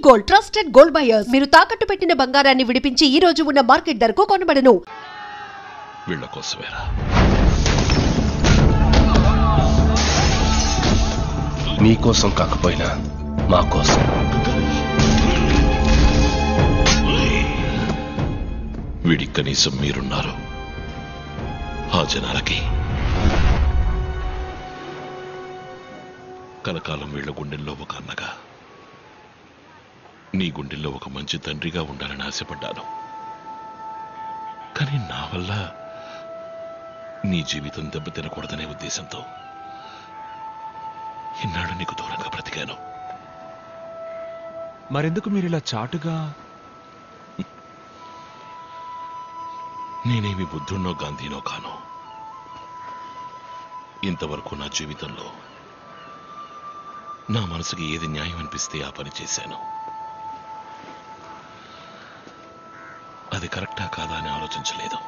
Gold trusted gold buyers. మీరు తాకట్టు పెట్టిన బంగారాన్ని విడిపించి ఈ రోజు ఉన్న మార్కెట్ ధరకు కొనబడను. వీళ్ళ కోసమేరా మీకోసం కాకపోయినా మా కోసం. వీడి కనీసం మీరున్నారు. ఆ జనాలకి కలకాలం వీళ్ళ గుండెల్లో ఒక అన్నగా, నీ గుండెల్లో ఒక మంచి తండ్రిగా ఉండాలని ఆశపడ్డాను. కానీ నా వల్ల నీ జీవితం దెబ్బతినకూడదనే ఉద్దేశంతో ఇన్నాడు నీకు దూరంగా బ్రతికాను. మరెందుకు మీరిలా చాటుగా? నేనేమి బుద్ధున్నో గాంధీనో కాను. ఇంతవరకు నా జీవితంలో నా మనసుకి ఏది న్యాయం అనిపిస్తే ఆ పని చేశాను. అది కరెక్టా కాదా అని ఆలోచించలేదు.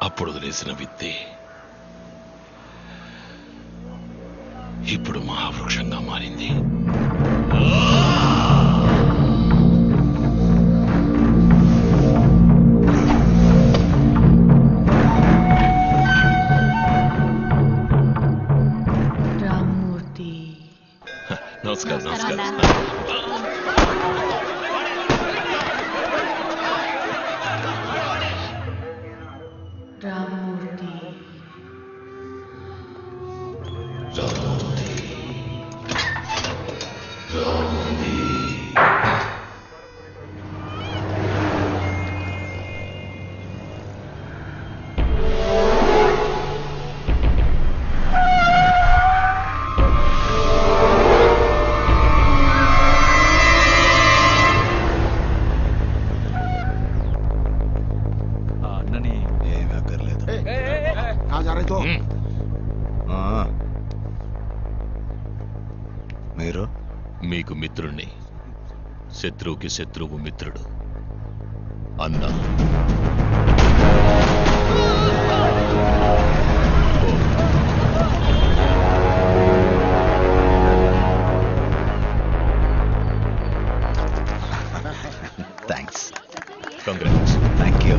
అప్పుడు వదిలేసిన విత్తే ఇప్పుడు మహావృక్షంగా మారింది. నమస్కారం. నమస్కారం. మీరు మీకు మిత్రుణ్ణి, శత్రువుకి శత్రువు మిత్రుడు. అన్నా థ్యాంక్స్. కంగ్రాట్స్. Thank you.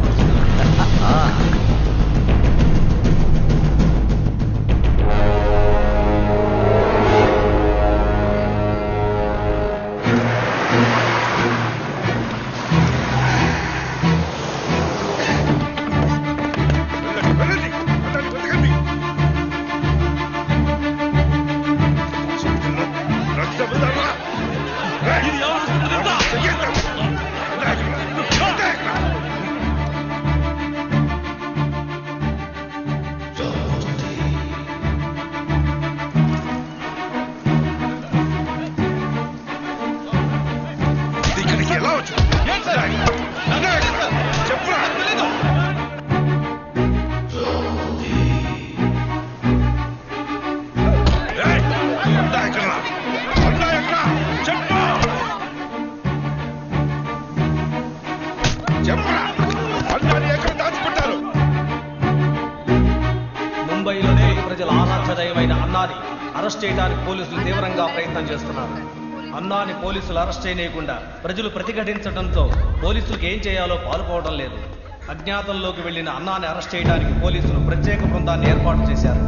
ముంబైలోనే ప్రజల ఆరాధ్యదైవమైన అన్నాని అరెస్ట్ చేయడానికి పోలీసులు తీవ్రంగా ప్రయత్నం చేస్తున్నారు. అన్నాని పోలీసులు అరెస్ట్ చేయకుండా ప్రజలు ప్రతిఘటించడంతో పోలీసులకు ఏం చేయాలో పాల్పోవడం లేదు. అజ్ఞాతంలోకి వెళ్లిన అన్నాని అరెస్ట్ చేయడానికి పోలీసులు ప్రత్యేక బృందాన్ని ఏర్పాటు చేశారు.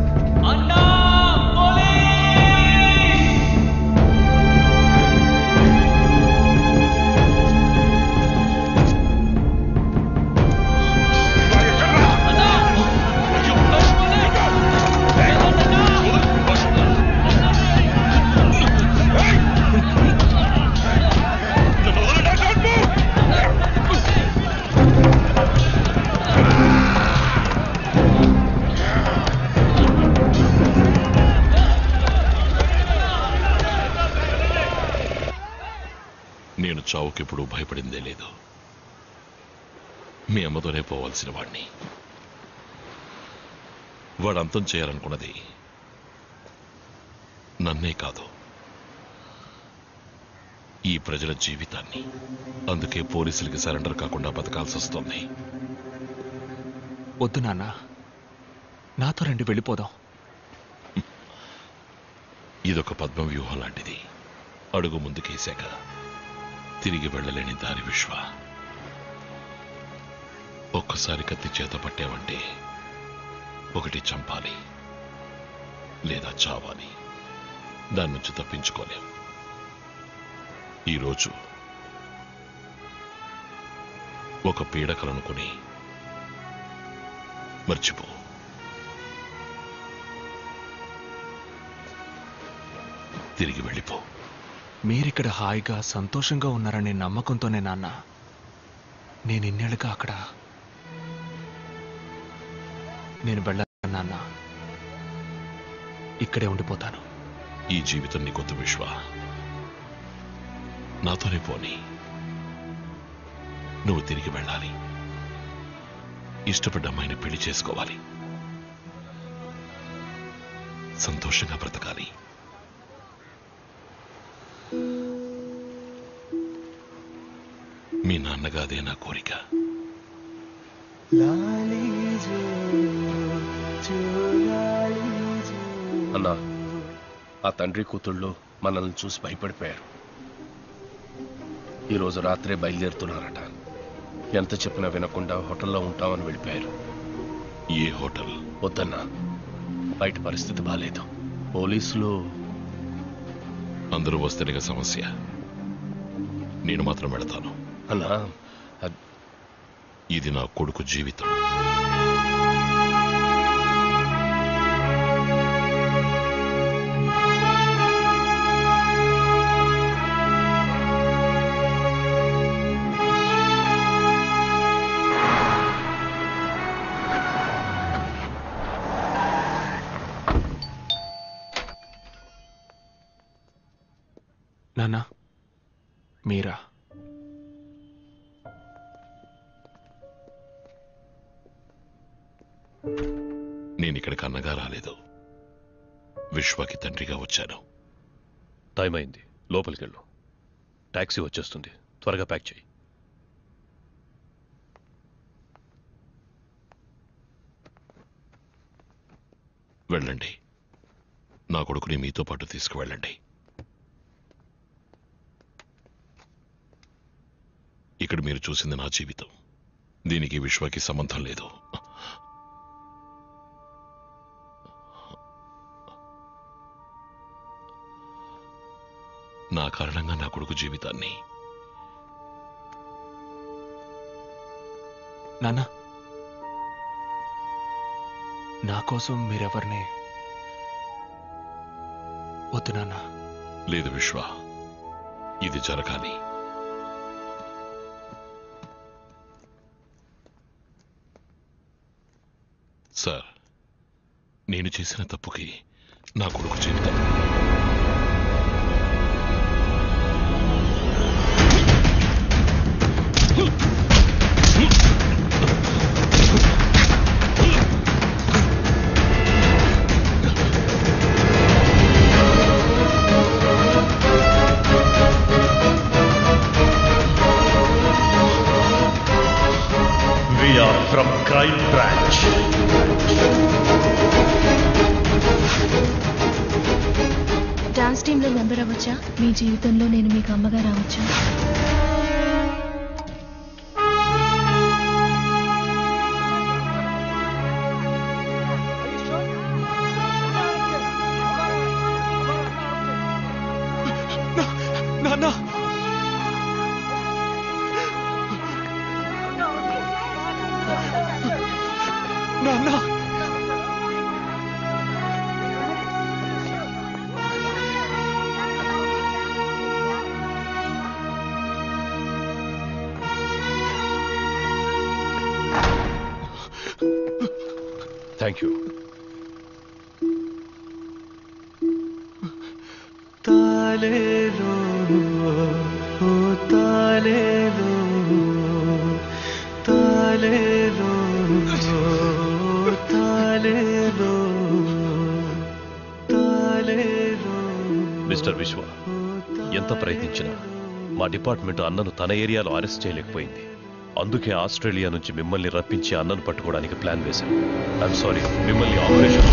నేను చావుకెప్పుడు భయపడిందే లేదు. మీ అమ్మతోనే పోవాల్సిన వాడిని. వాడు అంతం చేయాలనుకున్నది నన్నే కాదు, ఈ ప్రజల జీవితాన్ని. అందుకే పోలీసులకి సరెండర్ కాకుండా బతకాల్సి వస్తుంది. వద్దు నాన్న, నాతో రండి, వెళ్ళిపోదాం. ఇదొక పద్మ వ్యూహం లాంటిది. అడుగు ముందుకేశాక తిరిగి వెళ్ళలేని దారి విశ్వ. ఒక్కసారి కత్తి చేత పట్టావంటే ఒకటి చంపాలి లేదా చావాలి. దాని నుంచి తప్పించుకోలేం. ఈరోజు ఒక పీడకలనుకుని మర్చిపో. తిరిగి వెళ్ళిపో. మీరిక్కడ హాయిగా సంతోషంగా ఉన్నారనే నమ్మకంతోనే నాన్న నేను ఇన్నేళ్ళుగా అక్కడ. నేను వెళ్ళాను నాన్న, ఇక్కడే ఉండిపోతాను. ఈ జీవితం నీకొద్దు విశ్వ. నాతోనే పోని. నువ్వు తిరిగి వెళ్ళాలి. ఇష్టపడ్డ అమ్మాయిని పెళ్లి చేసుకోవాలి. సంతోషంగా బ్రతకాలి. మీ నాన్నగా అదే నా కోరిక. అన్నా, ఆ తండ్రి కూతుళ్ళు మనల్ని చూసి భయపడిపోయారు. ఈరోజు రాత్రే బయలుదేరుతున్నారట. ఎంత చెప్పినా వినకుండా హోటల్లో ఉంటామని వెళ్ళిపోయారు. ఏ హోటల్? వద్దన్నా, బయట పరిస్థితి బాలేదు. పోలీసులు అందరూ వస్తేనేగా సమస్య. నేను మాత్రం వెళతాను. అన్నా, ఇది నా కొడుకు జీవితం. నాన్న, మీరా? నేనిక్కడికి అన్నగా రాలేదు, విశ్వకి తండ్రిగా వచ్చాను. టైం అయింది, లోపలికెళ్ళు. టాక్సీ వచ్చేస్తుంది, త్వరగా ప్యాక్ చేయి. వెళ్ళండి. నా కొడుకుని మీతో పాటు తీసుకువెళ్ళండి. ఇక్కడ మీరు చూసింది నా జీవితం. దీనికి విశ్వకి సంబంధం లేదు. నా కారణంగా నా కొడుకు జీవితాన్ని. నాన్న, నా కోసం మీరెవరిని వద్దు నాన్న. లేదు విశ్వ, ఇది జరగాలి. సార్, నేను చేసిన తప్పుకి నా కొడుకు జీవితం. We are from Crime Branch. Dance టీంలో మెంబర్ అవ్వచ్చా? మీ జీవితంలో నేను మీకు అమ్మగా రావచ్చా? నాన్న, నాన్న, థ్యాంక్ యూ. మిస్టర్ విశ్వ, ఎంత ప్రయత్నించినా మా డిపార్ట్మెంట్ అన్నను తన ఏరియాలో అరెస్ట్ చేయలేకపోయింది. అందుకే ఆస్ట్రేలియా నుంచి మిమ్మల్ని రప్పించి అన్నను పట్టుకోవడానికి ప్లాన్ వేశాం. ఐఎమ్ సారీ, మిమ్మల్ని ఆపరేషన్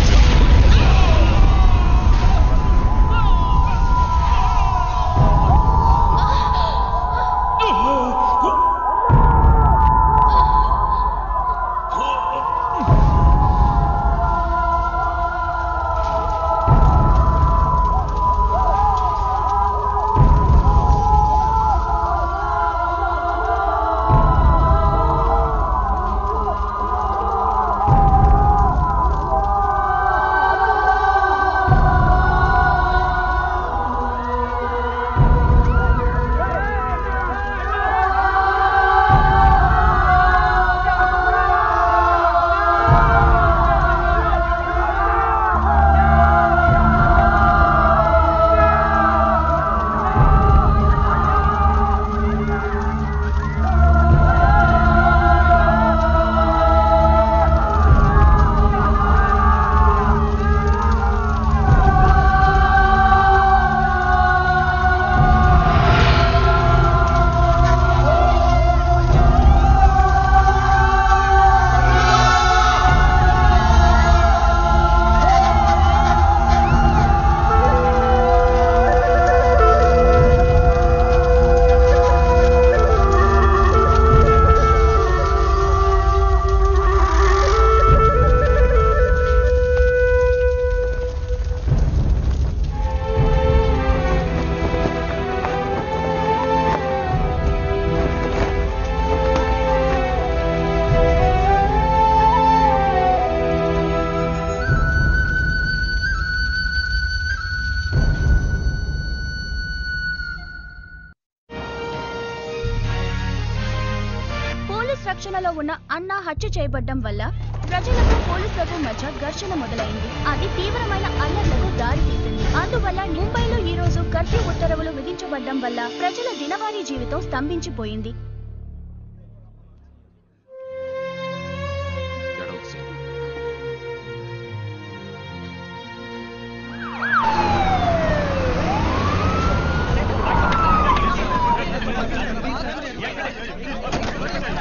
రక్షణలో ఉన్న అన్న హత్య చేయబడ్డం వల్ల ప్రజలకు పోలీసులకు మధ్య ఘర్షణ మొదలైంది. అది తీవ్రమైన అల్లర్లకు దారితీసింది. అందువల్ల ముంబైలో ఈ రోజు కర్ఫ్యూ ఉత్తర్వులు విధించబడ్డం వల్ల ప్రజల దినవారీ జీవితం స్తంభించిపోయింది.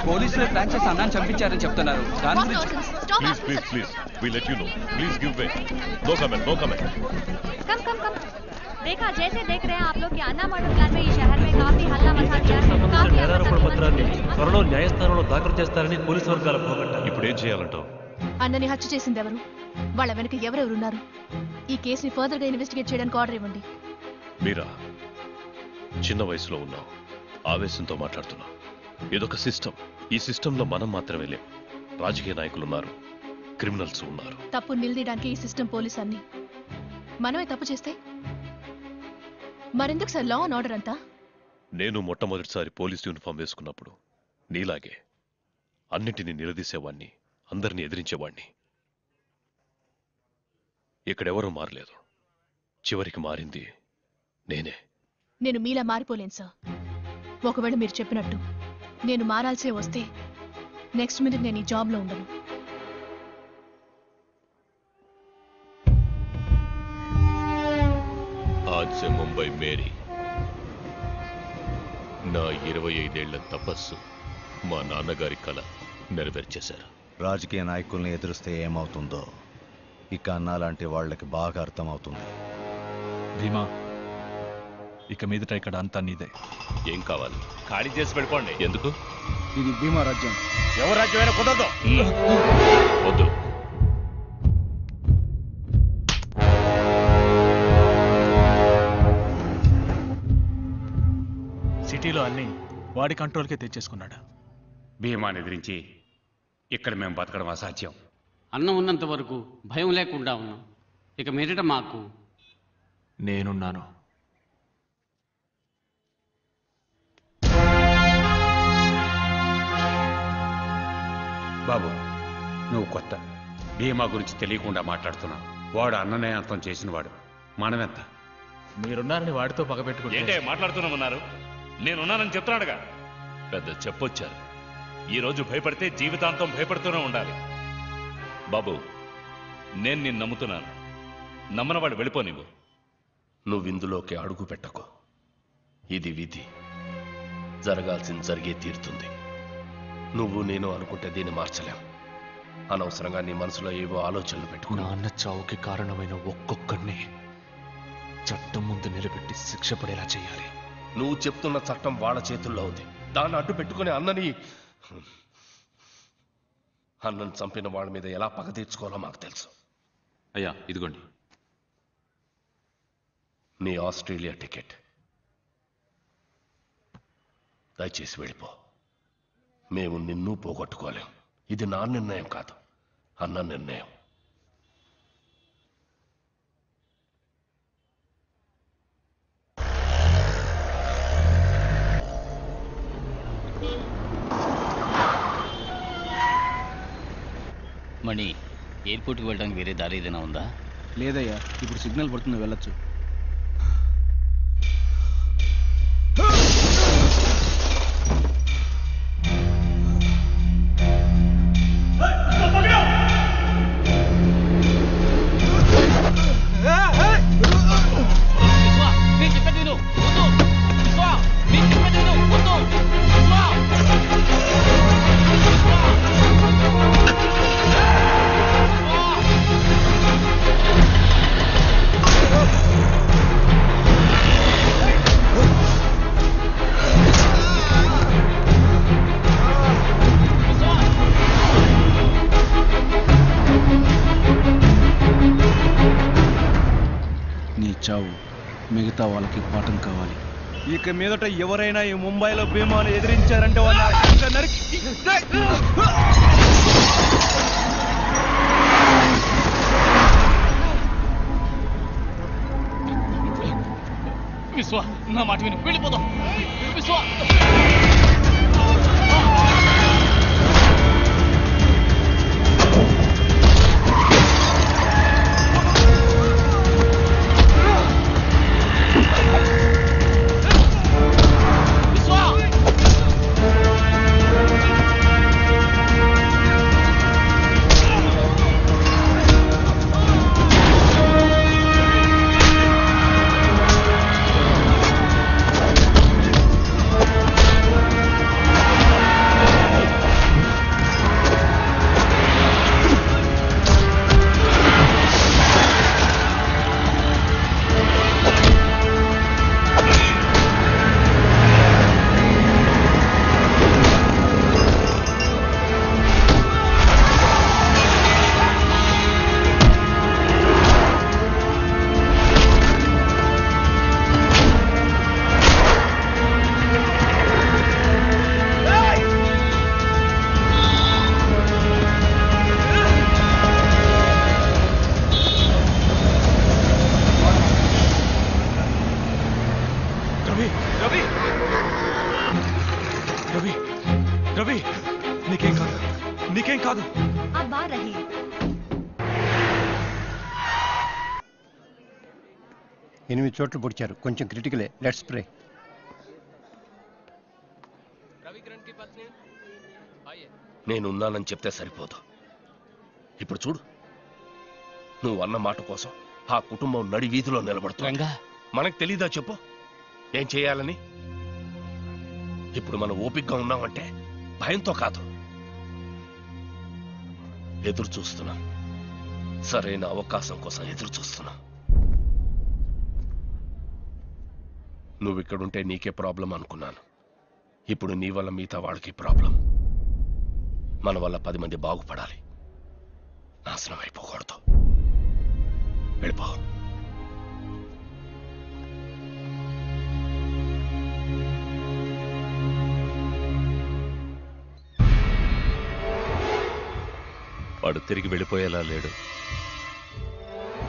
పోలీసులు ప్లాన్ చేసి అన్నాన్ని చంపించారని చెప్తున్నారు. Please please please we let you know. Please give way. No comment no comment. Come come come देखा जैसे देख रहे हैं आप लोग कि अन्ना मर्डर प्लान में इस शहर में काफी हल्ला मचा दिया है. काफी నేరారోపణ పత్రాన్ని త్వరలో న్యాయస్థానంలో దాఖలు చేస్తారని పోలీసు వర్గాల పోగొట్టారు. ఇప్పుడు ఏం చేయాలంటావు? అన్నని హత్య చేసింది ఎవరు, వాళ్ళ వెనక ఎవరెవరున్నారు, ఈ కేసుని ఫర్దర్ గా ఇన్వెస్టిగేట్ చేయడానికి ఆర్డర్ ఇవ్వండి. మీరా చిన్న వయసులో ఉన్నావు, ఆవేశంతో మాట్లాడుతున్నావు. ఇదొక సిస్టమ్. ఈ సిస్టంలో మనం మాత్రమే లేం. రాజకీయ నాయకులు ఉన్నారు, క్రిమినల్స్ ఉన్నారు. తప్పు నిలదీయడానికి ఈ సిస్టమ్ పోలీస్ అన్ని. మనమే తప్పు చేస్తే మరెందుకు సార్ లా అండ్ ఆర్డర్ అంతా? నేను మొట్టమొదటిసారి పోలీస్ యూనిఫామ్ వేసుకున్నప్పుడు నీలాగే అన్నింటినీ నిలదీసేవాణ్ణి, అందరినీ ఎదిరించేవాణ్ణి. ఇక్కడెవరూ మారలేదు. చివరికి మారింది నేనే. నేను మీలా మారిపోలేను సార్. ఒకవేళ మీరు చెప్పినట్టు నేను మారాల్సే వస్తే నెక్స్ట్ మినిట్ నేను ఈ జాబ్లో ఉండను. आज से मुंबई मेरी నా 25 ఏళ్ల తపస్సు మా నాన్నగారి కల నెరవేర్చేశారు. రాజకీయ నాయకుల్ని ఎదురిస్తే ఏమవుతుందో ఇక అన్నా లాంటి వాళ్ళకి బాగా అర్థమవుతుంది. భీమా, ఇక మీదట ఇక్కడ అంతా నీదే. ఏం కావాలి? ఖాళీ చేసి వెళ్ళిపోండి. ఎందుకు? ఇది భీమా రాజ్యం. ఎవరు రాజ్యమైనా కుదరదు. వద్దు. సిటీలో అన్ని వాడి కంట్రోల్కే తెచ్చేసుకున్నాడు. భీమాని ఎదిరించి ఇక్కడ మేము బతకడం అసాధ్యం. అన్నం ఉన్నంత వరకు భయం లేకుండా ఉన్నాం. ఇక మీదట మాకు నేనున్నాను. బాబు, నువ్వు కొత్త. భీమా గురించి తెలియకుండా మాట్లాడుతున్నావు. వాడు అన్ననే అంతం చేసినవాడు. మనమెంత? మీరున్నారని వాడితో పగబెట్టుకుంటే ఏంటే మాట్లాడుతున్నామన్నారు? నేనున్నానని చెప్తున్నాడుగా. పెద్ద చెప్పొచ్చారు. ఈరోజు భయపడితే జీవితాంతం భయపడుతూనే ఉండాలి. బాబు, నేను నిన్ను నమ్ముతున్నాను. నమ్మనవాడు వెళ్ళిపోనివ్వు. నువ్విందులోకి అడుగు పెట్టకు. ఇది విధి. జరగాల్సింది జరిగే తీరుతుంది. నువ్వు నేను అనుకుంటే దీన్ని మార్చలేం. అనవసరంగా నీ మనసులో ఏవో ఆలోచనలు పెట్టుకున్నా. నాన్న చావుకి కారణమైన ఒక్కొక్కడిని చట్టం ముందు నిలబెట్టి శిక్ష పడేలా చేయాలి. నువ్వు చెప్తున్న చట్టం వాళ్ళ చేతుల్లో ఉంది. దాన్ని అడ్డు పెట్టుకుని అన్నని చంపిన వాళ్ళ మీద ఎలా పగ తీర్చుకోవాలో మాకు తెలుసు. అయ్యా, ఇదిగోండి నీ ఆస్ట్రేలియా టికెట్. దయచేసి వెళ్ళిపో. మేము నిన్ను పోగొట్టుకోలేం. ఇది నా నిర్ణయం కాదు, అన్న నిర్ణయం. మణి, ఎయిర్పోర్ట్కి వెళ్ళడానికి వేరే దారి ఏదైనా ఉందా? లేదయ్యా, ఇప్పుడు సిగ్నల్ పడుతుంది, వెళ్ళొచ్చు. చావు మిగతా వాళ్ళకి పాఠం కావాలి. ఇక మీదట ఎవరైనా ఈ ముంబైలో భీమాను ఎదిరించారంటే వాళ్ళ నరికి విశ్వ, నా మాట విని వెళ్ళిపోదాం. విశ్వ రవి రవి రవి రవి నీకేం కాదు, నీకేం కాదు. आप बाहर रहिए. ఎనిమిది చోట్ల పొడిచారు, కొంచెం క్రిటికలే. Let's pray. నేనున్నానని చెప్తే సరిపోదు. ఇప్పుడు చూడు, నువ్వు అన్న మాట కోసం ఆ కుటుంబం నడి వీధిలో నిలబడుతుంది. మనకు తెలీదా చెప్పు ఏం చేయాలని? ఇప్పుడు మనం ఓపికగా ఉన్నామంటే భయంతో కాదు, ఎదురు చూస్తున్నాం. సరైన అవకాశం కోసం ఎదురు చూస్తున్నాం. నువ్వు ఇక్కడుంటే నీకే ప్రాబ్లం అనుకున్నాను. ఇప్పుడు నీ వల్ల మిగతా వాళ్ళకి ప్రాబ్లం. మన వల్ల 10 మంది బాగుపడాలి, నాశనం అయిపోకూడదు. వెళ్ళిపో. వాడు తిరిగి వెళ్ళిపోయేలా లేడు.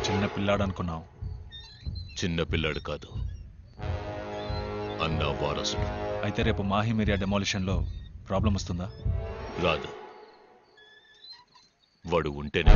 చిన్న పిల్లాడు అనుకున్నావు. చిన్న పిల్లాడు కాదు, అన్న వారసుడు. అయితే రేపు మాహిమిరియా డెమాలిషన్లో ప్రాబ్లం వస్తుందా? రాదు. వాడు ఉంటేనే.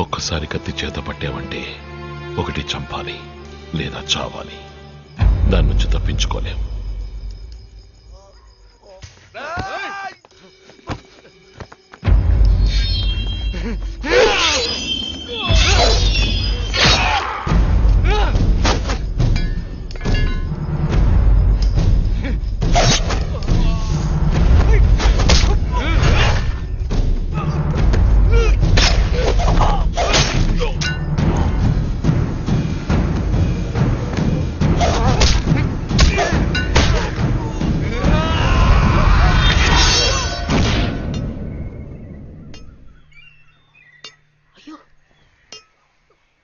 ఒక్కసారి కత్తి చేత పట్టావంటే ఒకటి చంపాలి లేదా చావాలి. దాని నుంచి తప్పించుకోలేం.